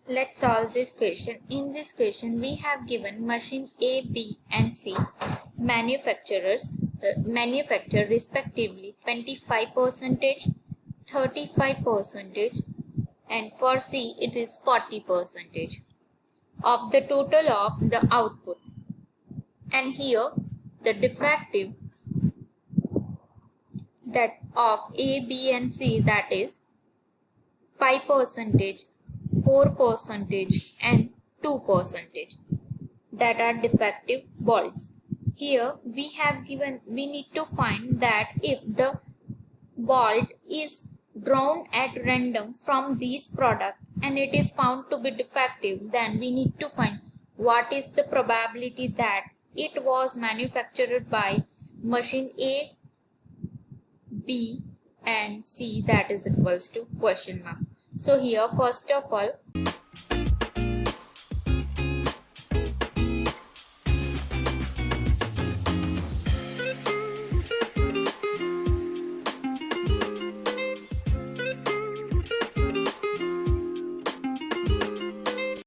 Let's solve this question. In this question, we have given machine A, B and C manufacture respectively 25%, 35%, and for C it is 40% of the total of the output. And here the defective that of A, B and C, that is 5%, 4% and 2%, that are defective bolts. Here we need to find that if the bolt is drawn at random from these product and it is found to be defective, then we need to find what is the probability that it was manufactured by machine A, B and C, that is equals to question mark. So here first of all